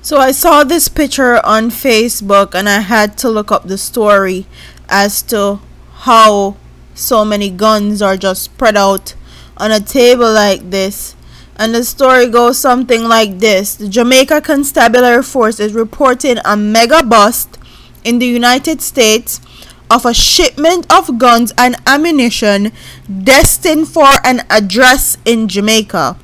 So I saw this picture on Facebook and I had to look up the story as to how so many guns are just spread out on a table like this. And the story goes something like this. The Jamaica Constabulary Force is reporting a mega bust in the United States of a shipment of guns and ammunition destined for an address in Jamaica.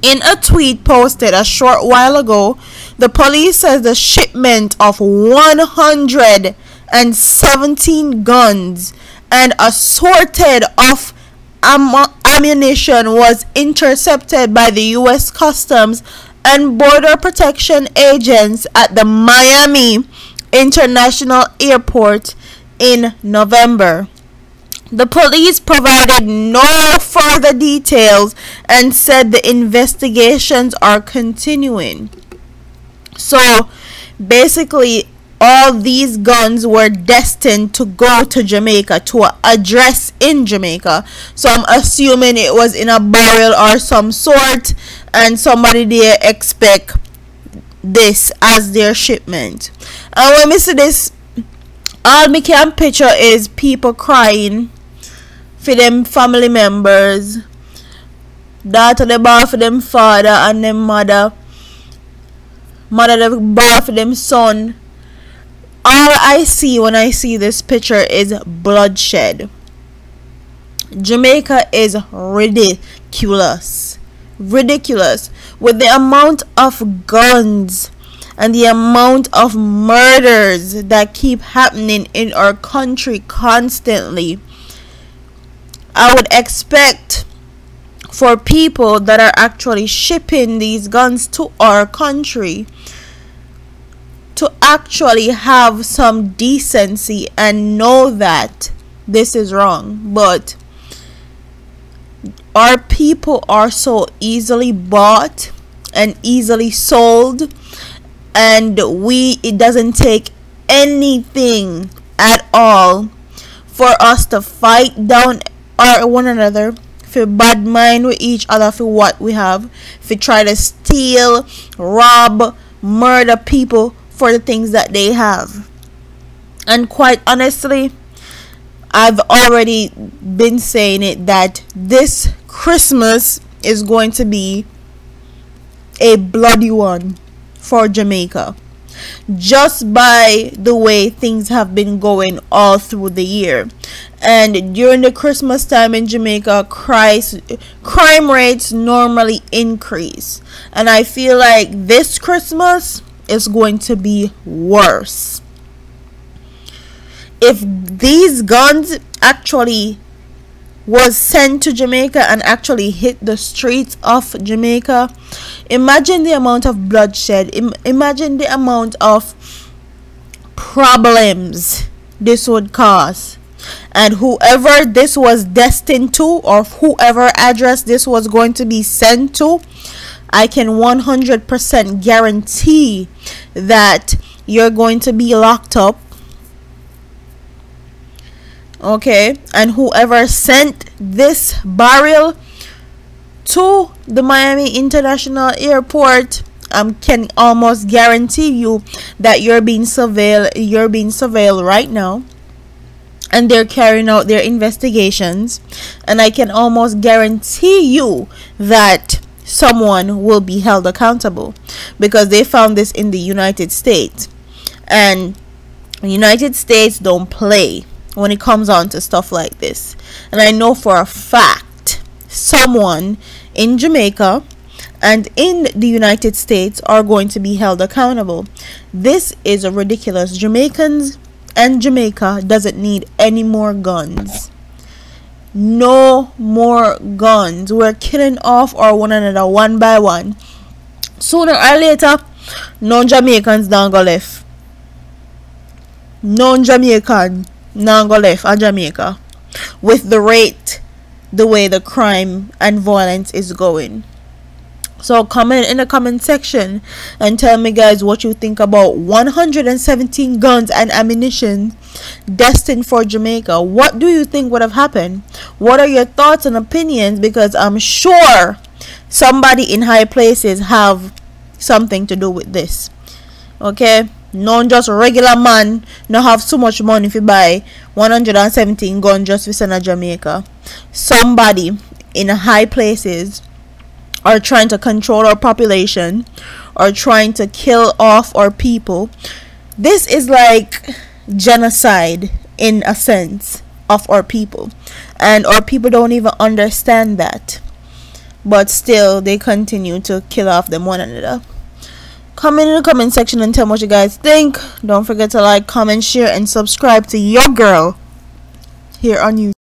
In a tweet posted a short while ago, the police says the shipment of 117 guns and assorted of ammunition was intercepted by the U.S. Customs and Border Protection agents at the Miami International Airport in November. The police provided no further details and said the investigations are continuing. So basically, all these guns were destined to go to Jamaica, to an address in Jamaica. So I'm assuming it was in a barrel or some sort, and somebody there expect this as their shipment. And when we see this, all me can picture is people crying for them family members, daughter they borrow for them father and them mother they borrow for them son. All I see when I see this picture is bloodshed. Jamaica is ridiculous with the amount of guns and the amount of murders that keep happening in our country constantly. I would expect for people that are actually shipping these guns to our country to actually have some decency and know that this is wrong. But our people are so easily bought and easily sold, and it doesn't take anything at all for us to fight down one another, for bad mind with each other for what we have, for try to steal, rob, murder people for the things that they have. And quite honestly, I've already been saying it, that this Christmas is going to be a bloody one for Jamaica, just by the way things have been going all through the year. And during the Christmas time in Jamaica, crime rates normally increase, and I feel like this Christmas is going to be worse. If these guns actually was sent to Jamaica and actually hit the streets of Jamaica, imagine the amount of bloodshed, imagine the amount of problems this would cause. And whoever this was destined to, or whoever address this was going to be sent to, I can 100% guarantee that you're going to be locked up. Okay, and whoever sent this barrel to the Miami International Airport, can almost guarantee you that you're being surveilled right now, and they're carrying out their investigations. And I can almost guarantee you that someone will be held accountable, because they found this in the United States, and the United States don't play when it comes on to stuff like this. And I know for a fact someone in Jamaica and in the United States are going to be held accountable. This is ridiculous. Jamaicans and Jamaica doesn't need any more guns. No more guns. We're killing off one another one by one. Sooner or later, no Jamaicans don't go left. No Jamaican don't go left at Jamaica with the rate, the way the crime and violence is going. So comment in the comment section and tell me, guys, what you think about 117 guns and ammunition destined for Jamaica. What do you think would have happened? What are your thoughts and opinions? Because I'm sure somebody in high places have something to do with this. Okay, not just regular man not have so much money if you buy 117 guns just for send to Jamaica. Somebody in high places are trying to control our population, or trying to kill off our people. This is like genocide in a sense of our people, and our people don't even understand that, but still they continue to kill off them one another. Comment in the comment section and tell me what you guys think. Don't forget to like, comment, share, and subscribe to your girl here on YouTube.